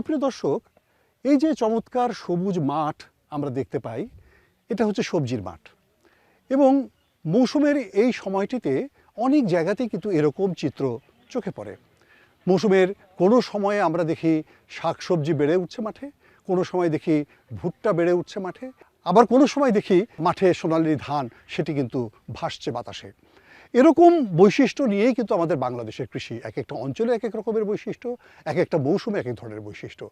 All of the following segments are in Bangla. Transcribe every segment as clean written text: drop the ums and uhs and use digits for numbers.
সুপ্রিয় দর্শক, এই যে চমৎকার সবুজ মাঠ আমরা দেখতে পাই, এটা হচ্ছে সবজির মাঠ। এবং মৌসুমের এই সময়টিতে অনেক জায়গাতেই কিন্তু এরকম চিত্র চোখে পড়ে। মৌসুমের কোনো সময়ে আমরা দেখি শাকসবজি বেড়ে উঠছে মাঠে, কোনো সময় দেখি ভুট্টা বেড়ে উঠছে মাঠে, আবার কোনো সময় দেখি মাঠে সোনালি ধান সেটি কিন্তু ভাসছে বাতাসে। এরকম বৈশিষ্ট্য নিয়েই কিন্তু আমাদের বাংলাদেশের কৃষি, এক একটা অঞ্চলে এক এক রকমের বৈশিষ্ট্য, এক একটা মৌসুমে এক এক ধরনের বৈশিষ্ট্য।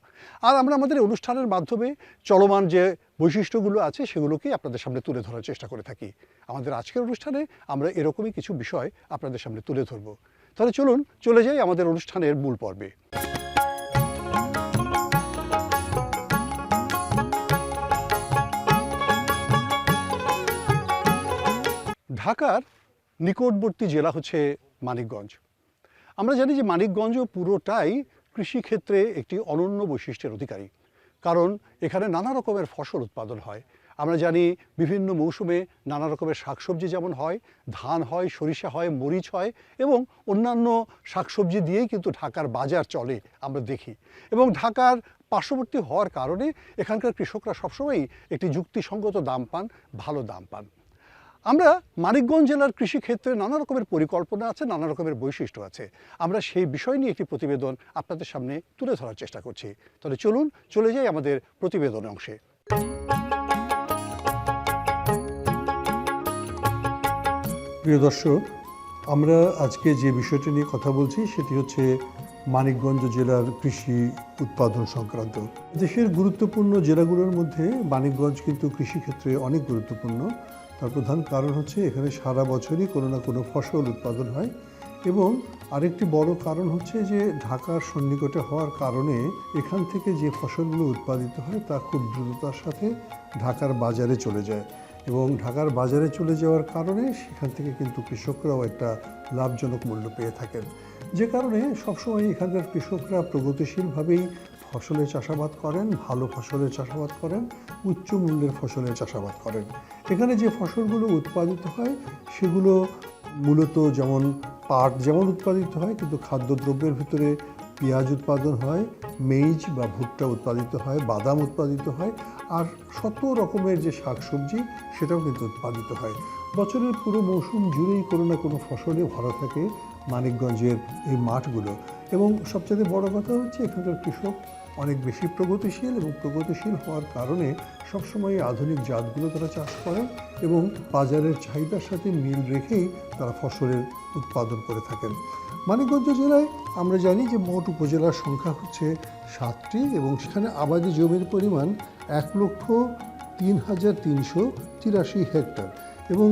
আর আমরা আমাদের অনুষ্ঠানের মাধ্যমে চলমান যে বৈশিষ্ট্যগুলো আছে সেগুলোকেই আপনাদের সামনে তুলে ধরার চেষ্টা করে থাকি। আমাদের আজকের অনুষ্ঠানে আমরা এরকমই কিছু বিষয় আপনাদের সামনে তুলে ধরব। তাহলে চলুন চলে যাই আমাদের অনুষ্ঠানের মূল পর্বে। ঢাকার নিকটবর্তী জেলা হচ্ছে মানিকগঞ্জ। আমরা জানি যে মানিকগঞ্জ পুরোটাই কৃষিক্ষেত্রে একটি অনন্য বৈশিষ্ট্যের অধিকারী, কারণ এখানে নানা রকমের ফসল উৎপাদন হয়। আমরা জানি বিভিন্ন মৌসুমে নানা রকমের শাকসবজি যেমন হয়, ধান হয়, সরিষা হয়, মরিচ হয় এবং অন্যান্য শাকসবজি দিয়েই কিন্তু ঢাকার বাজার চলে আমরা দেখি। এবং ঢাকার পার্শ্ববর্তী হওয়ার কারণে এখানকার কৃষকরা সবসময়ই একটি যুক্তিসঙ্গত দাম পান, ভালো দাম পান। আমরা মানিকগঞ্জ জেলার কৃষিক্ষেত্রে নানা রকমের পরিকল্পনা আছে, নানা রকমের বৈশিষ্ট্য আছে। আমরা সেই বিষয় নিয়ে একটি প্রতিবেদন আপনাদের সামনে তুলে ধরার চেষ্টা করছি। তাহলে চলুন চলে যাই আমাদের প্রতিবেদনের অংশে। প্রিয় দর্শক, আমরা আজকে যে বিষয়টি নিয়ে কথা বলছি সেটি হচ্ছে মানিকগঞ্জ জেলার কৃষি উৎপাদন সংক্রান্ত। দেশের গুরুত্বপূর্ণ জেলাগুলোর মধ্যে মানিকগঞ্জ কিন্তু কৃষিক্ষেত্রে অনেক গুরুত্বপূর্ণ। তার প্রধান কারণ হচ্ছে এখানে সারা বছরই কোনো না কোনো ফসল উৎপাদন হয় এবং আরেকটি বড় কারণ হচ্ছে যে ঢাকার সন্নিকটে হওয়ার কারণে এখান থেকে যে ফসলগুলো উৎপাদিত হয় তা খুব দ্রুততার সাথে ঢাকার বাজারে চলে যায় এবং ঢাকার বাজারে চলে যাওয়ার কারণে সেখান থেকে কিন্তু কৃষকরাও একটা লাভজনক মূল্য পেয়ে থাকেন, যে কারণে সবসময় এখানকার কৃষকরা প্রগতিশীলভাবেই ফসলের চাষাবাদ করেন, ভালো ফসলের চাষাবাদ করেন, উচ্চ মূল্যের ফসলের চাষাবাদ করেন। এখানে যে ফসলগুলো উৎপাদিত হয় সেগুলো মূলত যেমন পাট যেমন উৎপাদিত হয়, কিন্তু খাদ্যদ্রব্যের ভিতরে পেঁয়াজ উৎপাদন হয়, মেইজ বা ভুট্টা উৎপাদিত হয়, বাদাম উৎপাদিত হয়, আর শত রকমের যে শাকসবজি সেটাও কিন্তু উৎপাদিত হয়। বছরের পুরো মৌসুম জুড়েই কোনো না কোনো ফসলে ভরা থাকে মানিকগঞ্জের এই মাঠগুলো। এবং সবচেয়ে বড় কথা হচ্ছে এখানকার কৃষক অনেক বেশি প্রগতিশীল এবং প্রগতিশীল হওয়ার কারণে সবসময় আধুনিক জাতগুলো তারা চাষ করেন এবং বাজারের চাহিদার সাথে মিল রেখেই তারা ফসলের উৎপাদন করে থাকেন। মানিকগঞ্জ জেলায় আমরা জানি যে মোট উপজেলার সংখ্যা হচ্ছে 7টি এবং সেখানে আবাদি জমির পরিমাণ 1,03,383 হেক্টর এবং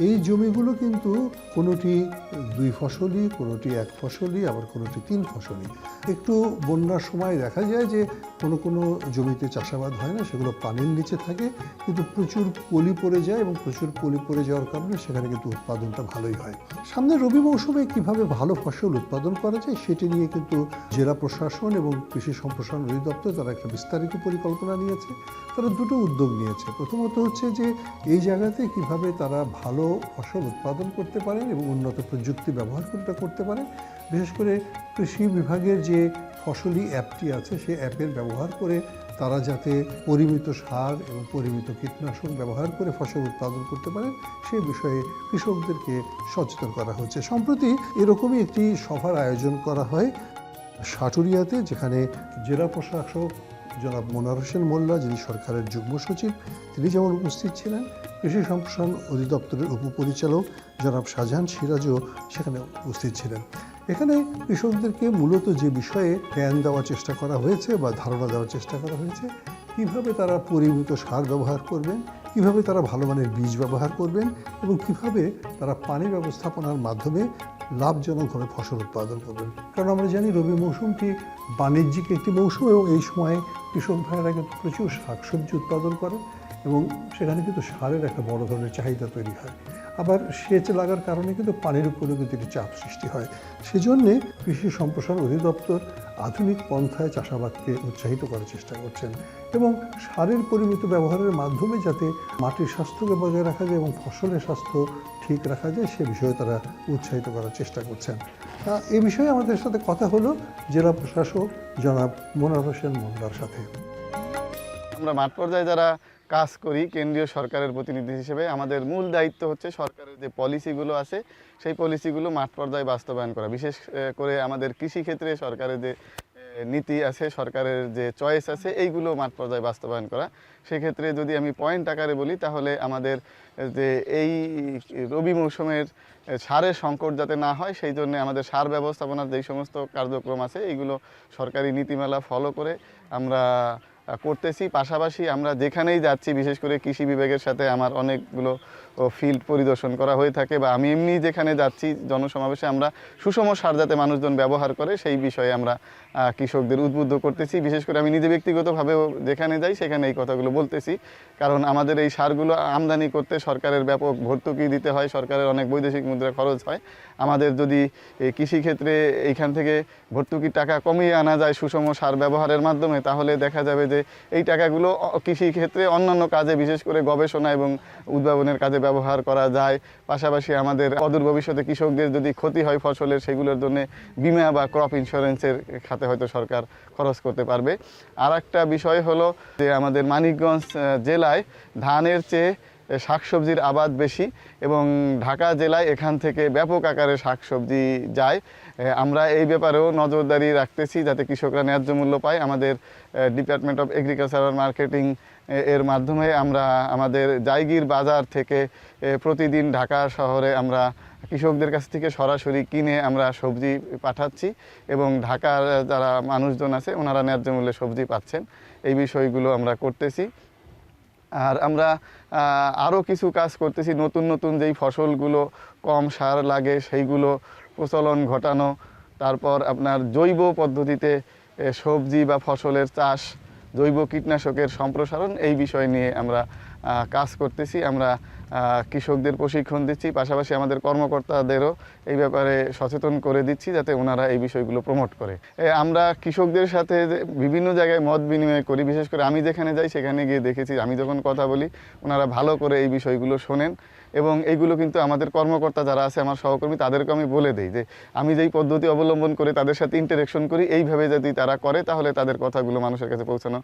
এই জমিগুলো কিন্তু কোনোটি 2 ফসলি, কোনোটি 1 ফসলি, আবার কোনোটি 3 ফসলি। একটু বন্যার সময় দেখা যায় যে কোনো জমিতে চাষাবাদ হয় না, সেগুলো পানির নিচে থাকে, কিন্তু প্রচুর পলি পড়ে যায় এবং প্রচুর পলি পড়ে যাওয়ার কারণে সেখানে কিন্তু উৎপাদনটা ভালোই হয়। সামনে রবি মৌসুমে কীভাবে ভালো ফসল উৎপাদন করা যায় সেটি নিয়ে কিন্তু জেলা প্রশাসন এবং কৃষি সম্প্রসারণ অধিদপ্তর তারা একটা বিস্তারিত পরিকল্পনা নিয়েছে। তারা দুটো উদ্যোগ নিয়েছে। প্রথমত হচ্ছে যে এই জায়গাতে কীভাবে তারা ভালো ফসল উৎপাদন করতে পারেন এবং উন্নত প্রযুক্তি ব্যবহার করে এটা করতে পারেন। বিশেষ করে কৃষি বিভাগের যে ফসলি অ্যাপটি আছে সেই অ্যাপের ব্যবহার করে তারা যাতে পরিমিত সার এবং পরিমিত কীটনাশক ব্যবহার করে ফসল উৎপাদন করতে পারেন সেই বিষয়ে কৃষকদেরকে সচেতন করা হচ্ছে। সম্প্রতি এরকমই একটি সভার আয়োজন করা হয় সাটুরিয়াতে, যেখানে জেলা প্রশাসক জনাব মনোয়ার হোসেন মোল্লা, যিনি সরকারের যুগ্ম সচিব, তিনি যেমন উপস্থিত ছিলেন, কৃষি সম্প্রসারণ অধিদপ্তরের উপপরিচালক জনাব শাহজাহান সিরাজও সেখানে উপস্থিত ছিলেন। এখানে কৃষকদেরকে মূলত যে বিষয়ে জ্ঞান দেওয়ার চেষ্টা করা হয়েছে বা ধারণা দেওয়ার চেষ্টা করা হয়েছে, কীভাবে তারা পরিমিত সার ব্যবহার করবেন, কীভাবে তারা ভালো মানের বীজ ব্যবহার করবেন এবং কীভাবে তারা পানি ব্যবস্থাপনার মাধ্যমে লাভজনকভাবে ফসল উৎপাদন করবেন। কারণ আমরা জানি রবি মৌসুমটি বাণিজ্যিক একটি মৌসুম এবং এই সময়ে কৃষক ভাইয়েরা কিন্তু প্রচুর শাকসবজি উৎপাদন করেন এবং সেখানে কিন্তু সারের একটা বড় ধরনের চাহিদা তৈরি হয়। আবার সেচ লাগার কারণে কিন্তু পানির উপরেও কিন্তু একটি চাপ সৃষ্টি হয়। সেজন্যে কৃষি সম্প্রসারণ অধিদপ্তর আধুনিক পন্থায় চাষাবাদকে উৎসাহিত করার চেষ্টা করছেন এবং সারের পরিমিত ব্যবহারের মাধ্যমে যাতে মাটির স্বাস্থ্যকে বজায় রাখা যায় এবং ফসলের স্বাস্থ্য ঠিক রাখা যায় সে বিষয়ে তারা উৎসাহিত করার চেষ্টা করছেন। এ বিষয়ে আমাদের সাথে কথা হলো জেলা প্রশাসক জনাব মোনার হোসেন মোল্লার সাথে। আমরা মাঠ পর্যায়ে যারা কাজ করি কেন্দ্রীয় সরকারের প্রতিনিধি হিসেবে আমাদের মূল দায়িত্ব হচ্ছে সরকারের যে পলিসিগুলো আছে সেই পলিসিগুলো মাঠ পর্যায়ে বাস্তবায়ন করা। বিশেষ করে আমাদের কৃষিক্ষেত্রে সরকারের যে নীতি আছে, সরকারের যে চয়েস আছে, এইগুলো মাঠ পর্যায়ে বাস্তবায়ন করা। সেক্ষেত্রে যদি আমি পয়েন্ট আকারে বলি তাহলে আমাদের যে এই রবি মৌসুমের সারের সংকট যাতে না হয় সেই জন্য আমাদের সার ব্যবস্থাপনার যেই সমস্ত কার্যক্রম আছে এইগুলো সরকারি নীতিমালা ফলো করে আমরা করতেছি। পাশাপাশি আমরা যেখানেই যাচ্ছি, বিশেষ করে কৃষি বিভাগের সাথে আমার অনেকগুলো ফিল্ড পরিদর্শন করা হয়ে থাকে বা আমি এমনি যেখানে যাচ্ছি জনসমাবেশে আমরা সুষম সার যাতে মানুষজন ব্যবহার করে সেই বিষয়ে আমরা কৃষকদের উদ্বুদ্ধ করতেছি। বিশেষ করে আমি নিজে ব্যক্তিগতভাবেও যেখানে যাই সেখানে এই কথাগুলো বলতেছি, কারণ আমাদের এই সারগুলো আমদানি করতে সরকারের ব্যাপক ভর্তুকি দিতে হয়, সরকারের অনেক বৈদেশিক মুদ্রা খরচ হয়। আমাদের যদি কৃষিক্ষেত্রে এইখান থেকে ভর্তুকির টাকা কমিয়ে আনা যায় সুষম সার ব্যবহারের মাধ্যমে, তাহলে দেখা যাবে যে এই টাকাগুলো কৃষিক্ষেত্রে অন্যান্য কাজে বিশেষ করে গবেষণা এবং উদ্ভাবনের কাজে ব্যবহার করা যায়। পাশাপাশি আমাদের অদূর ভবিষ্যতে কৃষকদের যদি ক্ষতি হয় ফসলের, সেগুলোর জন্য বিমা বা ক্রপ ইন্স্যুরেন্সের খাতে হয়তো সরকার খরচ করতে পারবে। আর একটা বিষয় হলো যে আমাদের মানিকগঞ্জ জেলায় ধানের চেয়ে শাকসবজির আবাদ বেশি এবং ঢাকা জেলায় এখান থেকে ব্যাপক আকারে শাকসবজি যায়। আমরা এই ব্যাপারেও নজরদারি রাখতেছি যাতে কৃষকরা ন্যায্য মূল্য পায়। আমাদের ডিপার্টমেন্ট অফ এগ্রিকালচারাল মার্কেটিং এর মাধ্যমে আমরা আমাদের জায়গির বাজার থেকে প্রতিদিন ঢাকা শহরে আমরা কৃষকদের কাছ থেকে সরাসরি কিনে আমরা সবজি পাঠাচ্ছি এবং ঢাকার যারা মানুষজন আছে ওনারা ন্যায্য মূল্যে সবজি পাচ্ছেন। এই বিষয়গুলো আমরা করতেছি। আর আমরা আরও কিছু কাজ করতেছি, নতুন নতুন যেই ফসলগুলো কম সার লাগে সেইগুলো প্রচলন ঘটানো, তারপর আপনার জৈব পদ্ধতিতে সবজি বা ফসলের চাষ, জৈব কীটনাশকের সম্প্রসারণ, এই বিষয় নিয়ে আমরা কাজ করতেছি। আমরা কৃষকদের প্রশিক্ষণ দিচ্ছি, পাশাপাশি আমাদের কর্মকর্তাদেরও এই ব্যাপারে সচেতন করে দিচ্ছি যাতে ওনারা এই বিষয়গুলো প্রমোট করে। আমরা কৃষকদের সাথে বিভিন্ন জায়গায় মত বিনিময় করি, বিশেষ করে আমি যেখানে যাই সেখানে গিয়ে দেখেছি আমি যখন কথা বলি ওনারা ভালো করে এই বিষয়গুলো শোনেন এবং এইগুলো কিন্তু আমাদের কর্মকর্তা যারা আছে আমার সহকর্মী তাদেরকে আমি বলে দিই যে আমি যেই পদ্ধতি অবলম্বন করে তাদের সাথে ইন্টারেকশন করি এইভাবে যদি তারা করে তাহলে তাদের কথাগুলো মানুষের কাছে পৌঁছানো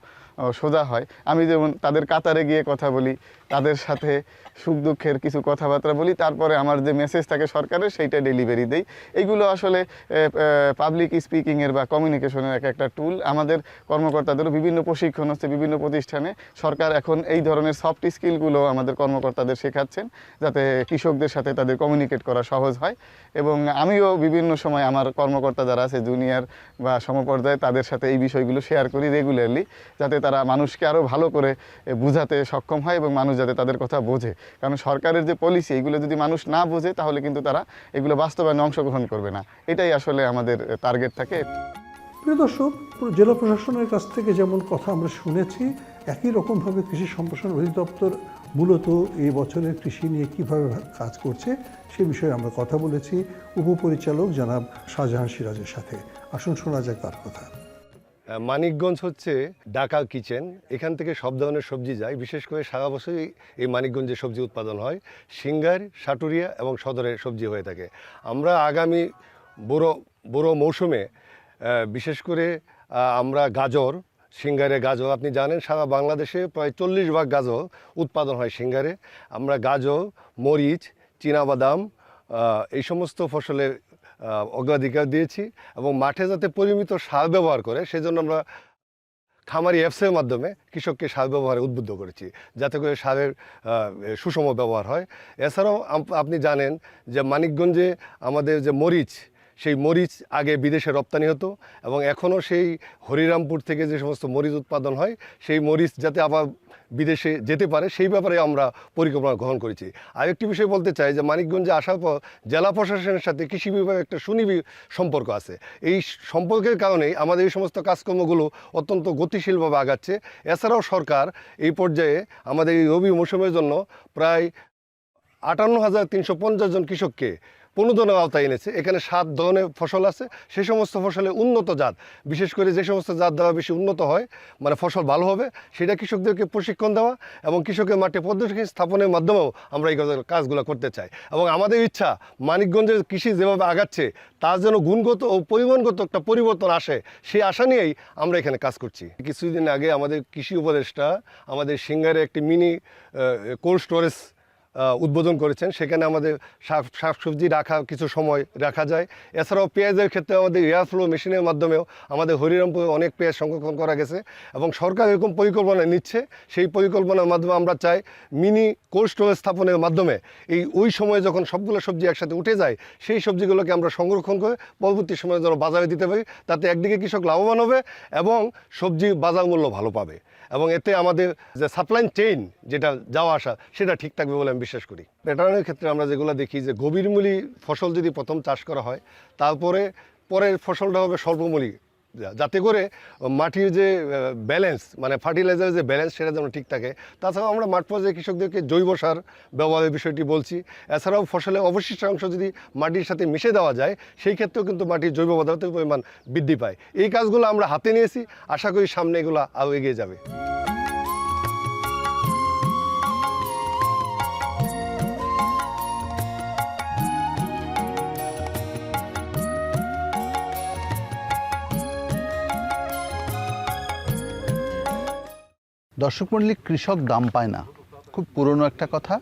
সোজা হয়। আমি যেমন তাদের কাতারে গিয়ে কথা বলি, তাদের সাথে সুখ দুঃখের কিছু কথাবার্তা বলি, তারপরে আমার যে মেসেজ থাকে সরকারের সেইটা ডেলিভারি দেই। এইগুলো আসলে পাবলিক স্পিকিংয়ের বা কমিউনিকেশনের একটা টুল। আমাদের কর্মকর্তাদেরও বিভিন্ন প্রশিক্ষণ হচ্ছে বিভিন্ন প্রতিষ্ঠানে। সরকার এখন এই ধরনের সফট স্কিলগুলো আমাদের কর্মকর্তাদের শেখাচ্ছেন যাতে কৃষকদের সাথে তাদের কমিউনিকেট করা সহজ হয়। এবং আমিও বিভিন্ন সময় আমার কর্মকর্তা যারা আছে জুনিয়র বা সমপর্যায়ে তাদের সাথে এই বিষয়গুলো শেয়ার করি রেগুলারলি, যাতে তারা মানুষকে আরও ভালো করে বোঝাতে সক্ষম হয় এবং মানুষ যাতে তাদের কথা বোঝে। কারণ সরকারের যে পলিসি এগুলো যদি মানুষ না বোঝে তাহলে কিন্তু তারা এগুলো বাস্তবায়নে অংশগ্রহণ করবে না। এটাই আসলে আমাদের টার্গেট থাকে। প্রিয় দর্শক, জেলা প্রশাসনের কাছ থেকে যেমন কথা আমরা শুনেছি, একই রকমভাবে কৃষি সম্প্রসারণ অধিদপ্তর মূলত এই বছরের কৃষি নিয়ে কীভাবে কাজ করছে সে বিষয়ে আমরা কথা বলেছি উপপরিচালক জনাব শাহজাহান সিরাজের সাথে। আসুন শোনা যাক তার কথা। মানিকগঞ্জ হচ্ছে ঢাকা কিচেন, এখান থেকে সব ধরনের সবজি যায়। বিশেষ করে সারা বছরই এই মানিকগঞ্জে সবজি উৎপাদন হয়। সিঙ্গার, সাটুরিয়া এবং সদরে সবজি হয়ে থাকে। আমরা আগামী বড় মৌসুমে বিশেষ করে আমরা গাজর, সিঙ্গারে গাজর, আপনি জানেন সারা বাংলাদেশে প্রায় 40 ভাগ গাজর উৎপাদন হয় সিঙ্গারে। আমরা গাজর, মরিচ, চীনাবাদাম এই সমস্ত ফসলের অগ্রাধিকার দিয়েছি এবং মাঠে যাতে পরিমিত সার ব্যবহার করে সেজন্য আমরা খামারি অ্যাপসের মাধ্যমে কৃষককে সার ব্যবহারে উদ্বুদ্ধ করেছি যাতে করে সারের সুষম ব্যবহার হয়। এছাড়াও আপনি জানেন যে মানিকগঞ্জে আমাদের যে মরিচ, সেই মরিচ আগে বিদেশে রপ্তানি হতো এবং এখনও সেই হরিরামপুর থেকে যে সমস্ত মরিচ উৎপাদন হয় সেই মরিচ যাতে আবার বিদেশে যেতে পারে সেই ব্যাপারে আমরা পরিকল্পনা গ্রহণ করেছি। আরেকটি বিষয় বলতে চাই যে মানিকগঞ্জে আসার পর জেলা প্রশাসনের সাথে কৃষি বিভাগের একটা সুনিবিড় সম্পর্ক আছে। এই সম্পর্কের কারণেই আমাদের এই সমস্ত কাজকর্মগুলো অত্যন্ত গতিশীলভাবে আগাচ্ছে। এছাড়াও সরকার এই পর্যায়ে আমাদের এই রবি মৌসুমের জন্য প্রায় 58,350 জন কৃষককে প্রণোদনের আওতায় এনেছে। এখানে 7 ধরনের ফসল আছে, সেই সমস্ত ফসলে উন্নত জাত, বিশেষ করে যে সমস্ত জাত দেওয়া বেশি উন্নত হয়, মানে ফসল ভালো হবে, সেটা কৃষকদেরকে প্রশিক্ষণ দেওয়া এবং কৃষকের মাঠে পদ্ধতি স্থাপনের মাধ্যমেও আমরা এই কাজগুলো করতে চাই। এবং আমাদের ইচ্ছা মানিকগঞ্জের কৃষি যেভাবে আগাচ্ছে তার যেন গুণগত ও পরিমাণগত একটা পরিবর্তন আসে, সেই আশা নিয়েই আমরা এখানে কাজ করছি। কিছুদিন আগে আমাদের কৃষি উপদেষ্টা আমাদের সিঙ্গারে একটি মিনি কোল্ড স্টোরেজ উদ্বোধন করেছেন। সেখানে আমাদের শাকসবজি রাখা কিছু সময় রাখা যায়। এছাড়াও পেঁয়াজের ক্ষেত্রে আমাদের এয়ার ফ্লো মেশিনের মাধ্যমেও আমাদের হরিরামপুরে অনেক পেঁয়াজ সংরক্ষণ করা গেছে এবং সরকার এরকম পরিকল্পনা নিচ্ছে। সেই পরিকল্পনার মাধ্যমে আমরা চাই মিনি কোল্ড স্টোরেজ স্থাপনের মাধ্যমে ওই সময়ে যখন সবগুলো সবজি একসাথে উঠে যায় সেই সবজিগুলোকে আমরা সংরক্ষণ করে পরবর্তী সময়ে যেন বাজারে দিতে পারি, তাতে একদিকে কৃষক লাভবান হবে এবং সবজি বাজার মূল্য ভালো পাবে এবং এতে আমাদের যে সাপ্লাই চেইন যেটা যাওয়া আসা সেটা ঠিক থাকবে বলে আমি বিশ্বাস করি। প্যাটার্নের ক্ষেত্রে আমরা যেগুলো দেখি যে গভীরমূলী ফসল যদি প্রথম চাষ করা হয়, তারপরে পরের ফসলটা হবে স্বল্পমূলী, যাতে করে মাটির যে ব্যালেন্স মানে ফার্টিলাইজারের যে ব্যালেন্স সেটা যেন ঠিক থাকে। তাছাড়াও আমরা মাঠ পর্যায়ে কৃষকদেরকে জৈব সার ব্যবহারের বিষয়টি বলছি। এছাড়াও ফসলের অবশিষ্টাংশ যদি মাটির সাথে মিশে দেওয়া যায় সেই ক্ষেত্রেও কিন্তু মাটির জৈব পদার্থের পরিমাণ বৃদ্ধি পায়। এই কাজগুলো আমরা হাতে নিয়েছি, আশা করি সামনে এগুলো আরও এগিয়ে যাবে। দর্শক মণ্ডলী, কৃষক দাম পায় না, খুব পুরনো একটা কথা,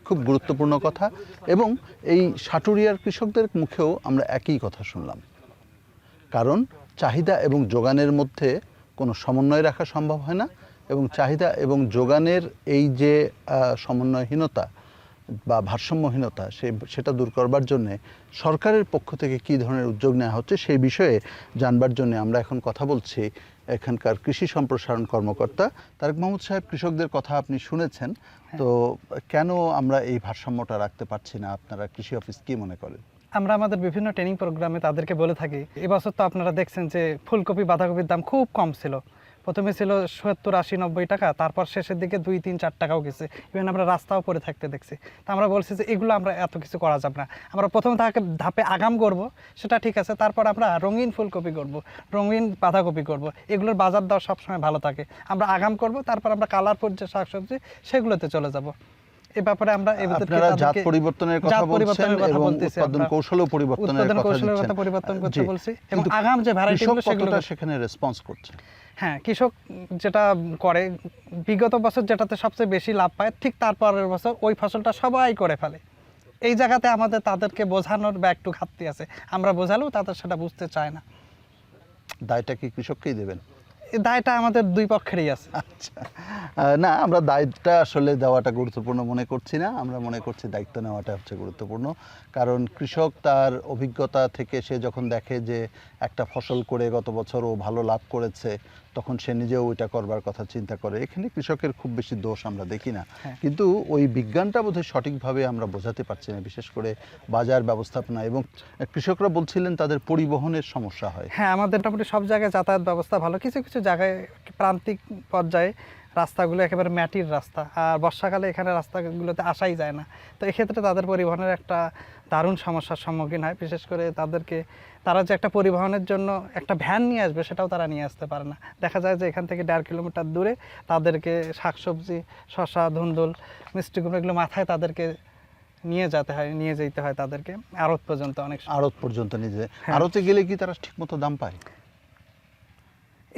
খুব গুরুত্বপূর্ণ কথা, এবং এই সাটুরিয়ার কৃষকদের মুখেও আমরা একই কথা শুনলাম। কারণ চাহিদা এবং যোগানের মধ্যে কোনো সমন্বয় রাখা সম্ভব হয় না, এবং চাহিদা এবং যোগানের এই যে সমন্বয়হীনতা বা ভারসাম্যহীনতা সেটা দূর করবার জন্যে সরকারের পক্ষ থেকে কী ধরনের উদ্যোগ নেওয়া হচ্ছে সেই বিষয়ে জানবার জন্য আমরা এখন কথা বলছি এখানকার কৃষি সম্প্রসারণ কর্মকর্তা তারেক মাহমুদ সাহেব। কৃষকদের কথা আপনি শুনেছেন, তো কেন আমরা এই ভারসাম্যটা রাখতে পারছি না, আপনারা কৃষি অফিস কী মনে করেন? আমরা আমাদের বিভিন্ন ট্রেনিং প্রোগ্রামে তাদেরকে বলে থাকি, এবছর তো আপনারা দেখছেন যে ফুলকপি বাঁধাকপির দাম খুব কম ছিল। প্রথমে ছিল 70, 80, 90 টাকা, তারপর শেষের দিকে 2, 3, 4 টাকাও গেছে। ইভেন আমরা রাস্তাও পরে থাকতে দেখছি। তা আমরা বলছি যে এগুলো আমরা এত কিছু করা যাবে না, আমরা প্রথমে ধাপে আগাম করব, সেটা ঠিক আছে, তারপর আমরা রঙিন ফুলকপি করব, রঙিন বাঁধাকপি করব, এগুলোর বাজার দর সবসময় ভালো থাকে। আমরা আগাম করব, তারপর আমরা কালারফুল যে শাকসবজি সেগুলোতে চলে যাব। এই ব্যাপারে আমরা আপনারা জাত পরিবর্তনের কথা বলছেন এবং উৎপাদন কৌশল পরিবর্তনের কথা পরিবর্তন করতে বলছি, এবং আগাম যে ভ্যারাইটিগুলো সেগুলো সেখানে রেসপন্স করছে। হ্যাঁ, কৃষক যেটা করে বিগত বছর যেটাতে সবচেয়ে বেশি লাভ পায়, ঠিক তারপরের বছর ওই ফসলটা সবাই করে ফেলে। এই জায়গাতে আমাদের তাদেরকে বোঝানোর বা একটু ঘাটতি আছে, আমরা বোঝালেও তাদের সেটা বুঝতে চায় না। দায়টা কি কৃষককেই দেবেন? এই দায়টা আমাদের দুই পক্ষেরই আছে। আচ্ছা, না, আমরা দায়িত্বটা আসলে দেওয়াটা গুরুত্বপূর্ণ মনে করছি না, আমরা মনে করছি দায়িত্ব নেওয়াটা হচ্ছে গুরুত্বপূর্ণ। কারণ কৃষক তার অভিজ্ঞতা থেকে সে যখন দেখে যে একটা ফসল করে গত বছর ও ভালো লাভ করেছে, তখন সে নিজেও ওইটা করবার কথা চিন্তা করে। এখানে কৃষকের খুব বেশি দোষ আমরা দেখি না, কিন্তু ওই বিজ্ঞানটা বোধহয় সঠিকভাবে আমরা বোঝাতে পারছি না, বিশেষ করে বাজার ব্যবস্থাপনা। এবং কৃষকরা বলছিলেন তাদের পরিবহনের সমস্যা হয়। হ্যাঁ, আমাদের মোটামুটি সব জায়গায় যাতায়াত ব্যবস্থা ভালো, কিছু কিছু জায়গায় প্রান্তিক পর্যায়ে রাস্তাগুলো একেবারে মাটির রাস্তা, আর বর্ষাকালে এখানে রাস্তাগুলোতে আসাই যায় না। তো এক্ষেত্রে তাদের পরিবহনের একটা দারুণ সমস্যার সম্মুখীন হয়। বিশেষ করে তারা যে একটা পরিবহনের জন্য একটা ভ্যান নিয়ে আসবে, সেটাও তারা নিয়ে আসতে পারে না। দেখা যায় যে এখান থেকে 1.5 কিলোমিটার দূরে তাদেরকে শাকসবজি, শসা, ধুন্দুল, মিষ্টি কুমড়ো এগুলো মাথায় তাদেরকে নিয়ে যেতে হয় তাদেরকে আড়ত পর্যন্ত। অনেক আড়ত পর্যন্ত আড়তে গেলে কি তারা ঠিকমতো দাম পায়?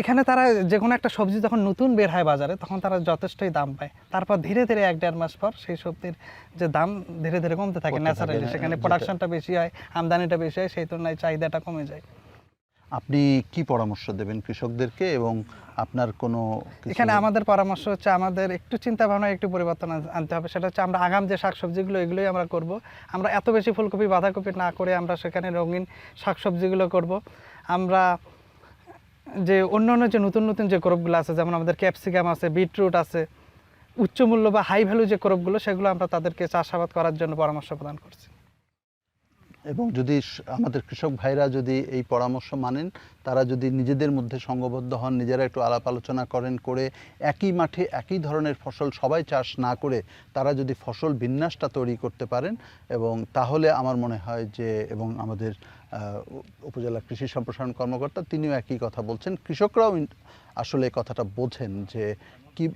এখানে তারা যে কোনো একটা সবজি যখন নতুন বের হয় বাজারে, তখন তারা যথেষ্টই দাম পায়। তারপর ধীরে ধীরে 1-1.5 মাস পর সেই সবজির যে দাম ধীরে ধীরে কমতে থাকে ন্যাচারালি। সেখানে প্রোডাকশনটা বেশি হয়, আমদানিটা বেশি হয়, সেই তুলনায় চাহিদাটা কমে যায়। আপনি কি পরামর্শ দেবেন কৃষকদেরকে, এবং আপনার কোনো এখানে আমাদের পরামর্শ হচ্ছে আমাদের একটু চিন্তা ভাবনা একটু পরিবর্তন আনতে হবে। সেটা হচ্ছে আমরা আগাম যে শাকসবজিগুলো এগুলোই আমরা করব। আমরা এত বেশি ফুলকপি বাঁধাকপি না করে আমরা সেখানে রঙিন শাকসবজিগুলো করব। আমরা যে অন্য যে নতুন নতুন যে ক্রপগুলো আছে, যেমন আমাদের ক্যাপসিকাম আছে, বিটরুট আছে, উচ্চ মূল্য বা হাই ভ্যালু যে ক্রপগুলো, সেগুলো আমরা তাদেরকে চাষাবাদ করার জন্য পরামর্শ প্রদান করছি। এবং যদি আমাদের কৃষক ভাইরা যদি এই পরামর্শ মানেন, তারা যদি নিজেদের মধ্যে সংঘবদ্ধ হন, নিজেরা একটু আলাপ আলোচনা করে একই মাঠে একই ধরনের ফসল সবাই চাষ না করে তারা যদি ফসল বিন্যাসটা তৈরি করতে পারেন, এবং তাহলে আমার মনে হয় যে, এবং আমাদের উপজেলা কৃষি সম্প্রসারণ কর্মকর্তা তিনিও একই কথা বলছেন, কৃষকরাও আসলে কথাটা বোঝেন যে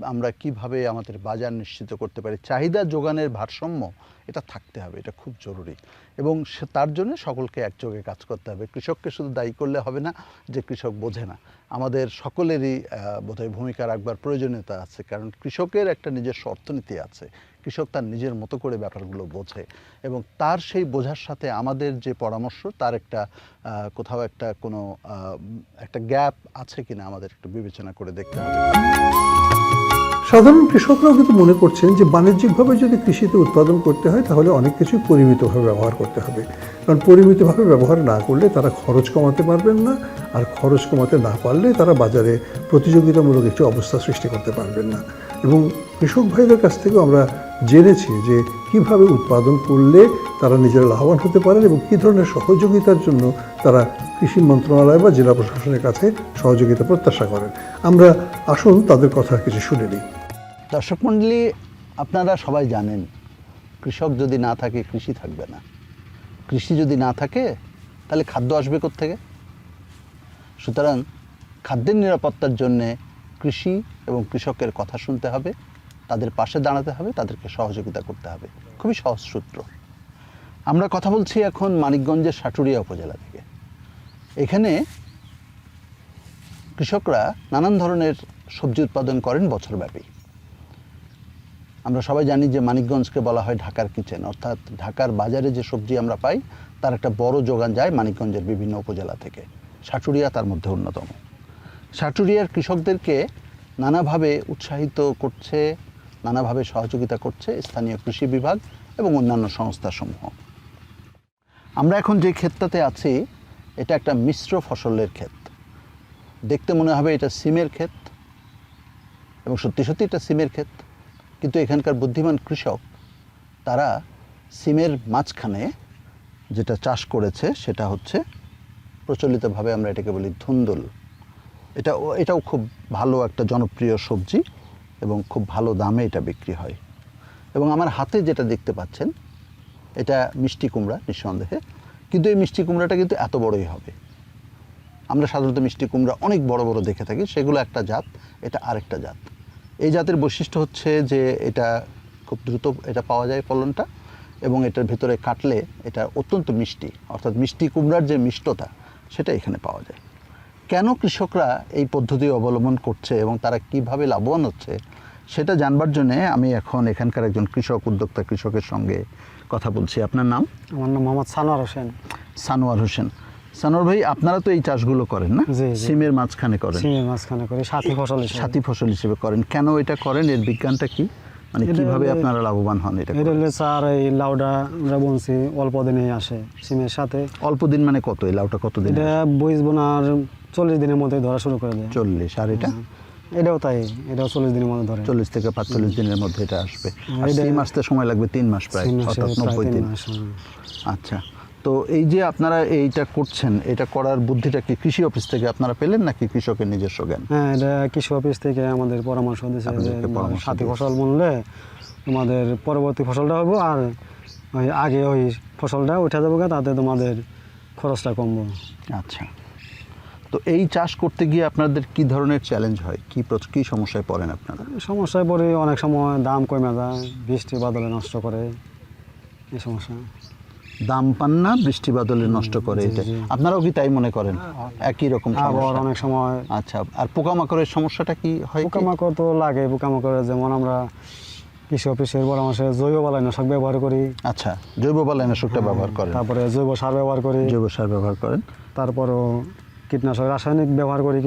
আমরা কিভাবে আমাদের বাজার নিশ্চিত করতে পারি। চাহিদা যোগানের ভারসাম্য এটা থাকতে হবে, এটা খুব জরুরি, এবং তার জন্য সকলকে একযোগে কাজ করতে হবে। কৃষককে শুধু দায়ী করলে হবে না যে কৃষক বোঝে না, আমাদের সকলেরই বোধহয় ভূমিকা রাখবার প্রয়োজনীয়তা আছে, কারণ কৃষকের একটা নিজস্ব অর্থনীতি আছে, কৃষক তার নিজের মতো করে ব্যাপারগুলো বোঝে, এবং তার সেই বোঝার সাথে আমাদের যে পরামর্শ তার একটা কোথাও একটা কোনো একটা গ্যাপ আছে কিনা আমাদের একটু বিবেচনা করে দেখতে হবে। সাধারণ কৃষকরাও কিন্তু মনে করছেন যে বাণিজ্যিকভাবে যদি কৃষিতে উৎপাদন করতে হয় তাহলে অনেক কিছুই পরিমিতভাবে ব্যবহার করতে হবে, কারণ পরিমিতভাবে ব্যবহার না করলে তারা খরচ কমাতে পারবেন না, আর খরচ কমাতে না পারলে তারা বাজারে প্রতিযোগিতামূলক একটি অবস্থা সৃষ্টি করতে পারবেন না। এবং কৃষক ভাইদের কাছ থেকেও আমরা জেনেছি যে কিভাবে উৎপাদন করলে তারা নিজেরা লাভবান হতে পারেন এবং কী ধরনের সহযোগিতার জন্য তারা কৃষি মন্ত্রণালয় বা জেলা প্রশাসনের কাছে সহযোগিতা প্রত্যাশা করেন। আমরা আসুন তাদের কথা কিছু শুনে নিই। দর্শক মণ্ডলী, আপনারা সবাই জানেন কৃষক যদি না থাকে কৃষি থাকবে না, কৃষি যদি না থাকে তাহলে খাদ্য আসবে কোত্থেকে? সুতরাং খাদ্যের নিরাপত্তার জন্যে কৃষি এবং কৃষকের কথা শুনতে হবে, তাদের পাশে দাঁড়াতে হবে, তাদেরকে সহযোগিতা করতে হবে। খুবই সহজ সূত্র। আমরা কথা বলছি এখন মানিকগঞ্জের সাটুরিয়া উপজেলা থেকে। এখানে কৃষকরা নানান ধরনের সবজি উৎপাদন করেন বছরব্যাপী। আমরা সবাই জানি যে মানিকগঞ্জকে বলা হয় ঢাকার কিচেন, অর্থাৎ ঢাকার বাজারে যে সবজি আমরা পাই তার একটা বড় যোগান যায় মানিকগঞ্জের বিভিন্ন উপজেলা থেকে। সাটুরিয়া তার মধ্যে অন্যতম। সাটুরিয়ার কৃষকদেরকে নানাভাবে উৎসাহিত করছে, নানাভাবে সহযোগিতা করছে স্থানীয় কৃষি বিভাগ এবং অন্যান্য সংস্থাসমূহ। আমরা এখন যে ক্ষেতটাতে আছি এটা একটা মিশ্র ফসলের ক্ষেত। দেখতে মনে হবে এটা সিমের ক্ষেত, এবং সত্যি সত্যি এটা সিমের ক্ষেত, কিন্তু এখানকার বুদ্ধিমান কৃষক তারা সিমের মাঝখানে যেটা চাষ করেছে সেটা হচ্ছে প্রচলিতভাবে আমরা এটাকে বলি ধুন্দুল। এটাও খুব ভালো একটা জনপ্রিয় সবজি এবং খুব ভালো দামে এটা বিক্রি হয়। এবং আমার হাতে যেটা দেখতে পাচ্ছেন এটা মিষ্টি কুমড়া নিঃসন্দেহে, কিন্তু এই মিষ্টি কুমড়াটা কিন্তু এত বড়ই হবে। আমরা সাধারণত মিষ্টি কুমড়া অনেক বড় বড় দেখে থাকি, সেগুলো একটা জাত, এটা আরেকটা জাত। এই জাতের বৈশিষ্ট্য হচ্ছে যে এটা খুব দ্রুত এটা পাওয়া যায় ফলনটা, এবং এটার ভিতরে কাটলে এটা অত্যন্ত মিষ্টি, অর্থাৎ মিষ্টি কুমড়ার যে মিষ্টতা সেটা এখানে পাওয়া যায়। কেন কৃষকরা এই পদ্ধতি অবলম্বন করছে এবং তারা কিভাবে লাভবান হচ্ছে সেটা জানবার জন্যে আমি এখন এখানকার একজন কৃষক উদ্যোক্তা কৃষকের সঙ্গে কথা বলছি। আপনার নাম? আমার নাম মোহাম্মদ সানোয়ার হোসেন। সানোয়ার হোসেন। সানোয়ার ভাই, আপনারা তো এই চাষগুলো করেন না? জি, জি। সিমের মাঝখানে করেন? সিমের মাঝখানে করি, সাথী ফসল হিসেবে। সাথী ফসল হিসেবে করেন। কেন এটা করেন? এর বিজ্ঞানটা কি? মানে কিভাবে আপনারা লাভবান হন এটা? এটা হলে স্যার এই লাউডা আমরা বলছি অল্প দিনেই আসে সিমের সাথে। অল্প দিন মানে কত? এই লাউটা কত দিন? এটা বইজবো না, আর 40 দিনের মধ্যে ধরা শুরু করে দেয়। 40। আর এটা? এটাও তাই, এটাও 40 দিনের মধ্যে ধরে। 40 থেকে 45 দিনের মধ্যে এটা আসবে। আর এটা- সিম আসতে সময় লাগবে 3 মাস প্রায়, সিম আসে অর্থাৎ প্রায় 90 3 দিন। মাস, হ্যাঁ। আচ্ছা, তো এই যে আপনারা এইটা করছেন, এটা করার বুদ্ধিটা কি কৃষি অফিস থেকে আপনারা পেলেন নাকি কৃষকের নিজস্ব জ্ঞান? হ্যাঁ, এটা কৃষি অফিস থেকে আমাদের পরামর্শ দিয়েছে যে আপনাদেরকে পরামর্শ সাথী দিয়েছে। ফসল বুনলে তোমাদের পরবর্তী ফসলটা হবে, আর ওই আগে ওই ফসলটা উঠে যাবো, তাতে তোমাদের খরচটা কমবো। আচ্ছা, তো এই চাষ করতে গিয়ে আপনাদের কি ধরনের চ্যালেঞ্জ হয়? কি সমস্যায় পড়েন আপনারা? সমস্যায় পড়ে অনেক সময় দাম কমে যায়, বৃষ্টি বাদলে নষ্ট করে, এই সমস্যা। দাম পান না, বৃষ্টি বাদলে নষ্ট করে, জি, এটা জি। আপনারাও কি তাই মনে করেন? একই রকম আবার সমস্যা? অনেক সময় আচ্ছা, আর পোকামাকড়ের সমস্যাটা কি হয়? কি? পোকামাকড় তো লাগে, পোকামাকড় যেমন আমরা কৃষি অফিসের পরামর্শে জৈব বালাইনাশক ব্যবহার করি। আচ্ছা, জৈব বালাইনাশকটা ব্যবহার করেন? তারপরে জৈব সার ব্যবহার করি, জৈব সার ব্যবহার করেন। তারপরও কীটনাশক রাসায়নিক ব্যবহার করি,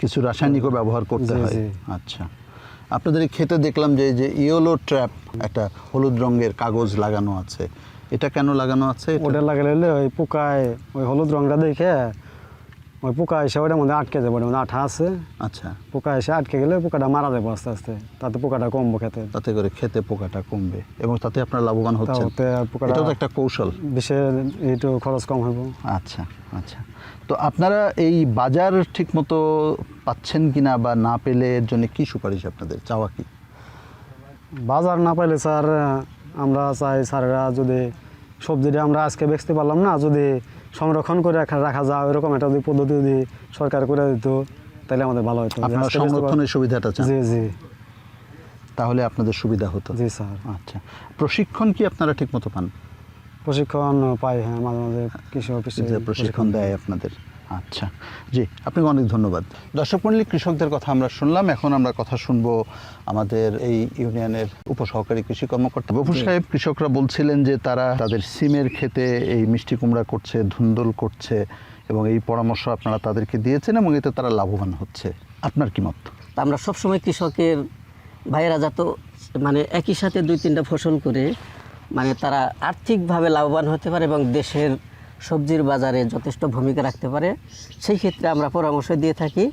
কিছু রাসায়নিকও ব্যবহার করতে জি, হয়। জি। আচ্ছা, আপনাদের এই ক্ষেতে দেখলাম যে ইয়েলো ট্র্যাপ, একটা হলুদ রঙের কাগজ লাগানো আছে, এটা কেন লাগানো আছে? ওটা লাগালে ওই পোকায় ওই হলুদ রঙটা দেখে ওই পোকা এসে ওটার মধ্যে আটকে যাবে, ওটার মধ্যে আঠা আছে, আচ্ছা, পোকা এসে আটকে গেলে পোকাটা মারা যাবে আস্তে আস্তে, তাতে পোকাটা কমবো খেতে, তাতে করে খেতে পোকাটা কমবে এবং তাতে আপনার লাভবান হচ্ছেন। তাতে পোকাটা এটাও তো একটা কৌশল। বিষের একটু খরচ কম হইব। আচ্ছা আচ্ছা, তো আপনারা এই বাজার ঠিকমতো পাচ্ছেন কিনা বা না পেলে এর জন্য কি সুপারিশ আপনাদের, চাওয়া কি? বাজার না পাইলে স্যার আমরা চাই স্যারেরা যদি সবজিটা আমরা আজকে বেচতে পারলাম না, যদি সংরক্ষণ করে রাখা যায় ওইরকম একটা যদি পদ্ধতি যদি সরকার করে দিত তাহলে আমাদের ভালো হতো। আপনারা সংরক্ষণের সুবিধাটা চান? জি জি, তাহলে আপনাদের সুবিধা হতো। জি স্যার। আচ্ছা, প্রশিক্ষণ কি আপনারা ঠিকমতো পান? প্রশিক্ষণ পাই, হ্যাঁ, মাঝে মাঝে কৃষি অফিসে যে প্রশিক্ষণ দেয় আপনাদের। আচ্ছা, জি, আপনাকে অনেক ধন্যবাদ। দর্শক মণ্ডলী, কৃষকদের কথা আমরা শুনলাম, এখন আমরা কথা শুনবো আমাদের এই ইউনিয়নের উপসহকারী কৃষি কর্মকর্তা গফুর সাহেব। কৃষকরা বলছিলেন যে তারা তাদের সিমের ক্ষেতে এই মিষ্টি কুমড়া করছে, ধুন্দল করছে এবং এই পরামর্শ আপনারা তাদেরকে দিয়েছেন এবং এতে তারা লাভবান হচ্ছে। আপনার কি মত? তা আমরা সবসময় কৃষকের ভাইয়েরা যত মানে একই সাথে 2-3টা ফসল করে মানে তারা আর্থিকভাবে লাভবান হতে পারে এবং দেশের সবজির বাজারে যথেষ্ট ভূমিকা রাখতে পারে, সেই ক্ষেত্রে আমরা পরামর্শ দিয়ে থাকি।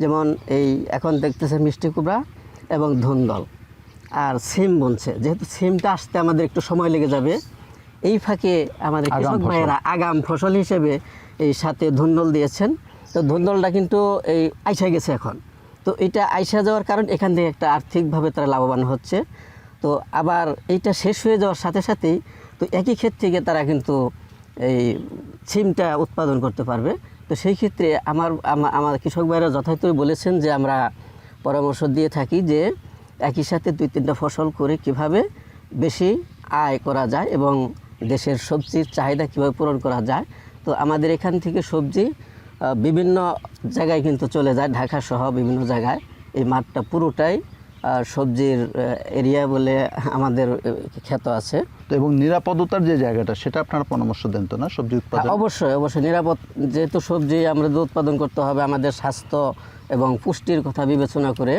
যেমন এই এখন দেখতেছে মিষ্টি কুমড়া এবং ধুন্দল আর সিম বুনছে, যেহেতু সিমটা আসতে আমাদের একটু সময় লেগে যাবে, এই ফাঁকে আমাদের কৃষক ভাইয়েরা আগাম ফসল হিসেবে এই সাথে ধুন্দল দিয়েছেন। তো ধুন্দলটা কিন্তু এই আইসা গেছে এখন, তো এটা আইসা যাওয়ার কারণ এখান থেকে একটা আর্থিকভাবে তারা লাভবান হচ্ছে। তো আবার এইটা শেষ হয়ে যাওয়ার সাথে সাথেই তো একই ক্ষেত থেকে তারা কিন্তু এই সিমটা উৎপাদন করতে পারবে। তো সেই ক্ষেত্রে আমার কৃষক ভাইরা যথার্থই বলেছেন যে আমরা পরামর্শ দিয়ে থাকি যে একই সাথে 2-3টা ফসল করে কিভাবে বেশি আয় করা যায় এবং দেশের সবজির চাহিদা কীভাবে পূরণ করা যায়। তো আমাদের এখান থেকে সবজি বিভিন্ন জায়গায় কিন্তু চলে যায়, ঢাকা সহ বিভিন্ন জায়গায়। এই মাঠটা পুরোটাই সবজির এরিয়া বলে আমাদের খ্যাত আছে। তো এবং নিরাপদতার যে জায়গাটা সেটা আপনারা পরামর্শ দেন তো না সবজি উৎপাদন? অবশ্যই নিরাপদ, যেহেতু সবজি আমরা উৎপাদন করতে হবে আমাদের স্বাস্থ্য এবং পুষ্টির কথা বিবেচনা করে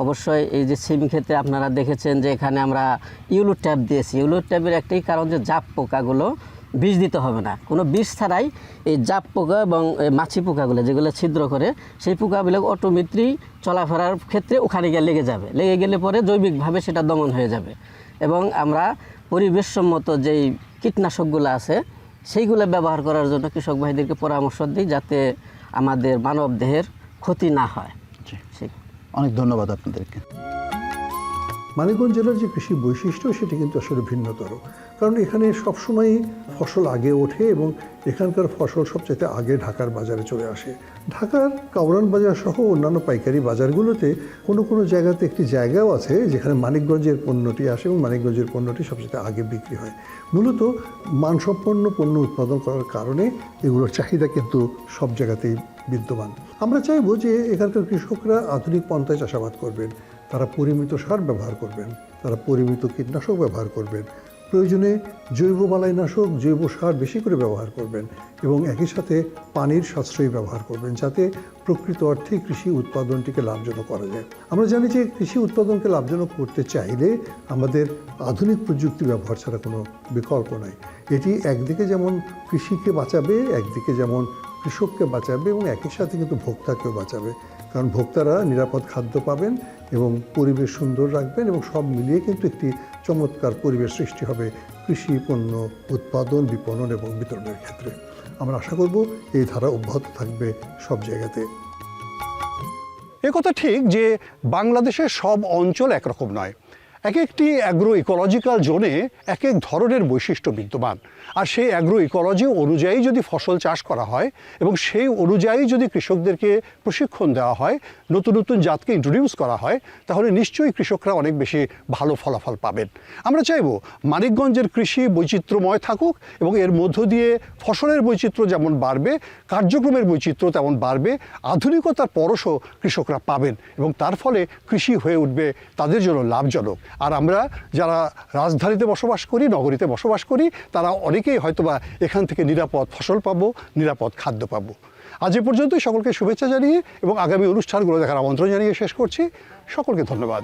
অবশ্যই। এই যে সিম ক্ষেত্রে আপনারা দেখেছেন যে এখানে আমরা ইউলো ট্যাপ দিয়েছি। ইউলো ট্যাপের একটাই কারণ যে জাপ পোকাগুলো বিষ দিতে হবে না, কোনো বিষ ছাড়াই এই জাপ পোকা এবং মাছি পোকাগুলো যেগুলো ছিদ্র করে সেই পোকাগুলো অটোমেটিক চলাফেরার ক্ষেত্রে ওখানে গিয়ে লেগে গেলে পরে জৈবিকভাবে সেটা দমন হয়ে যাবে। এবং আমরা পরিবেশসম্মত যেই কীটনাশকগুলো আছে সেইগুলো ব্যবহার করার জন্য কৃষক ভাইদেরকে পরামর্শ দিই, যাতে আমাদের মানব দেহের ক্ষতি না হয়। অনেক ধন্যবাদ আপনাদেরকে। মানিকগঞ্জ জেলার যে কৃষি বৈশিষ্ট্য সেটি কিন্তু আসলে ভিন্নতর, কারণ এখানে সবসময়ই ফসল আগে ওঠে এবং এখানকার ফসল সবচেয়ে আগে ঢাকার বাজারে চলে আসে। ঢাকার কাউরান বাজার সহ অন্যান্য পাইকারি বাজারগুলোতে কোনো কোনো জায়গাতে একটি জায়গাও আছে যেখানে মানিকগঞ্জের পণ্যটি আসে এবং মানিকগঞ্জের পণ্যটি সবচেয়ে আগে বিক্রি হয়। মূলত মানসম্পন্ন পণ্য উৎপাদন করার কারণে এগুলোর চাহিদা কিন্তু সব জায়গাতেই বিদ্যমান। আমরা চাইব যে এখানকার কৃষকরা আধুনিক পন্থায় চাষাবাদ করবেন, তারা পরিমিত সার ব্যবহার করবেন, তারা পরিমিত কীটনাশক ব্যবহার করবেন, প্রয়োজনে জৈব বালাইনাশক, জৈব সার বেশি করে ব্যবহার করবেন এবং একই সাথে পানির সাশ্রয়ী ব্যবহার করবেন, যাতে প্রকৃত অর্থে কৃষি উৎপাদনটিকে লাভজনক করা যায়। আমরা জানি যে কৃষি উৎপাদনকে লাভজনক করতে চাইলে আমাদের আধুনিক প্রযুক্তি ব্যবহার ছাড়া কোনো বিকল্প নাই। এটি একদিকে যেমন কৃষিকে বাঁচাবে, একদিকে যেমন কৃষককে বাঁচাবে এবং একই সাথে কিন্তু ভোক্তাকেও বাঁচাবে, কারণ ভোক্তারা নিরাপদ খাদ্য পাবেন এবং পরিবেশ সুন্দর রাখবেন এবং সব মিলিয়ে কিন্তু একটি চমৎকার পরিবেশ সৃষ্টি হবে কৃষি পণ্য উৎপাদন, বিপণন এবং বিতরণের ক্ষেত্রে। আমরা আশা করব এই ধারা অব্যাহত থাকবে সব জায়গাতে। একথা ঠিক যে বাংলাদেশের সব অঞ্চল একরকম নয়, এক একটি অ্যাগ্রো ইকোলজিক্যাল জোনে এক এক ধরনের বৈশিষ্ট্য বিদ্যমান। আর সেই অ্যাগ্রো ইকোলজি অনুযায়ী যদি ফসল চাষ করা হয় এবং সেই অনুযায়ী যদি কৃষকদেরকে প্রশিক্ষণ দেওয়া হয়, নতুন নতুন জাতকে ইন্ট্রোডিউস করা হয়, তাহলে নিশ্চয়ই কৃষকরা অনেক বেশি ভালো ফলাফল পাবেন। আমরা চাইব মানিকগঞ্জের কৃষি বৈচিত্র্যময় থাকুক এবং এর মধ্য দিয়ে ফসলের বৈচিত্র্য যেমন বাড়বে, কার্যক্রমের বৈচিত্র্য তেমন বাড়বে, আধুনিকতার পরশও কৃষকরা পাবেন এবং তার ফলে কৃষি হয়ে উঠবে তাদের জন্য লাভজনক। আর আমরা যারা রাজধানীতে বসবাস করি, নগরীতে বসবাস করি, তারা অনেকেই হয়তোবা এখান থেকে নিরাপদ ফসল পাবো, নিরাপদ খাদ্য পাবো। আজ এ পর্যন্তই সকলকে শুভেচ্ছা জানিয়ে এবং আগামী অনুষ্ঠানগুলো দেখার আমন্ত্রণ জানিয়ে শেষ করছি। সকলকে ধন্যবাদ।